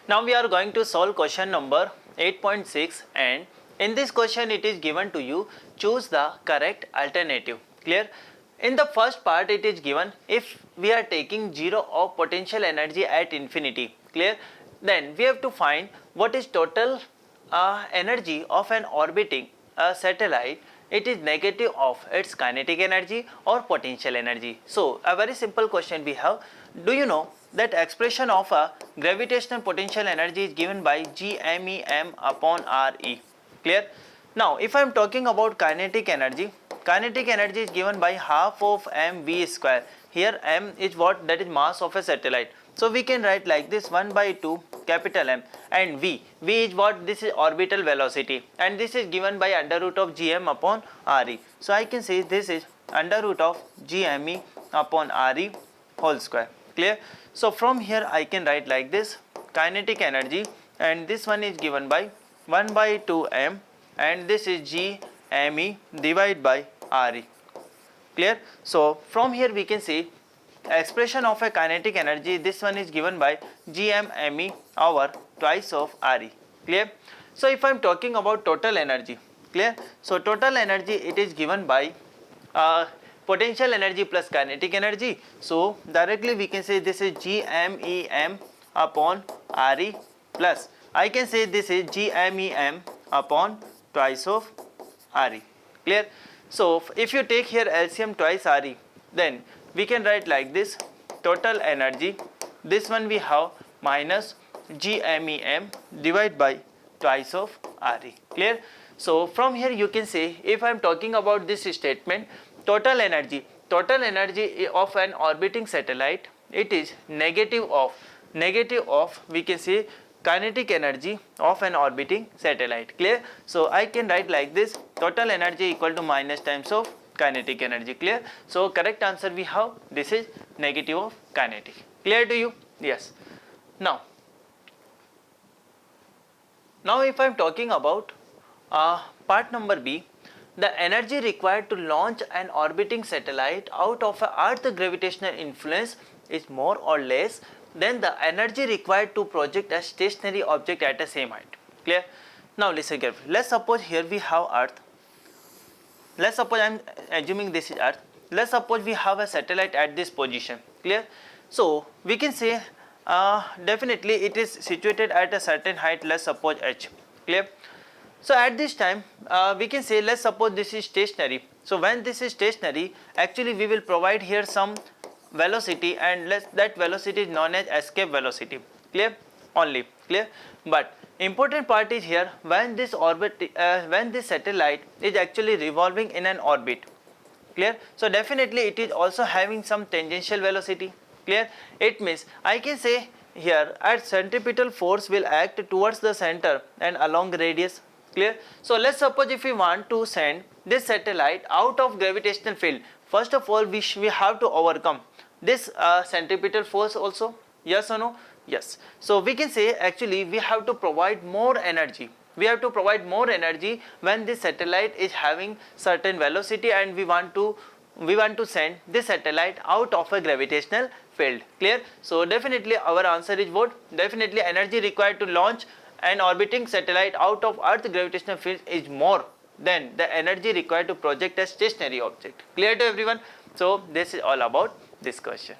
Now we are going to solve question number 8.6, and in this question it is given to you choose the correct alternative. Clear? In the first part it is given if we are taking zero of potential energy at infinity. Clear? Then we have to find what is total energy of an orbiting satellite. It is negative of its kinetic energy or potential energy. So a very simple question we have. Do you know that expression of a gravitational potential energy is given by gmem upon re? Clear? Now if I am talking about kinetic energy is given by half of mv square. Here m is what? That is mass of a satellite. So we can write like this 1 by 2 capital M, and v is what? This is orbital velocity, and this is given by under root of gm upon re. So I can say this is under root of gme upon re whole square. Clear? So from here I can write like this kinetic energy, and this one is given by 1 by 2 m, and this is gme divided by re. Clear? So from here we can see expression of a kinetic energy, this one is given by gme over twice of re. Clear? So if I am talking about total energy, clear? So total energy it is given by potential energy plus kinetic energy. So directly we can say this is gmem upon re plus I can say this is gmem upon twice of re. Clear? So if you take here LCM twice re, then we can write like this total energy, this one we have minus gmem divided by twice of re. Clear? So from here you can say if I am talking about this statement, total energy of an orbiting satellite, it is negative of we can say kinetic energy of an orbiting satellite. Clear? So I can write like this total energy equal to minus times of kinetic energy. Clear? So correct answer we have, this is negative of kinetic. Clear to you? Yes. Now if I am talking about part number B, the energy required to launch an orbiting satellite out of a Earth gravitational influence is more or less than the energy required to project a stationary object at the same height. Clear? Now listen carefully. Let's suppose here we have Earth. Let's suppose I am assuming this is Earth. Let's suppose we have a satellite at this position. Clear? So we can say definitely it is situated at a certain height. Let's suppose h. Clear? So at this time we can say, let's suppose this is stationary. So when this is stationary, actually we will provide here some velocity, and that velocity is known as escape velocity. Clear? Only. Clear? But important part is here, when this satellite is actually revolving in an orbit. Clear? So definitely it is also having some tangential velocity. Clear? It means I can say here at centripetal force will act towards the center and along radius. Clear? So let's suppose if we want to send this satellite out of gravitational field, first of all we have to overcome this centripetal force also. Yes or no? Yes. So we can say actually we have to provide more energy. We have to provide more energy when this satellite is having certain velocity, and we want to send this satellite out of a gravitational field. Clear? So definitely our answer is what? Definitely energy required to launch an orbiting satellite out of Earth gravitational field is more than the energy required to project a stationary object. Clear to everyone? So this is all about this question.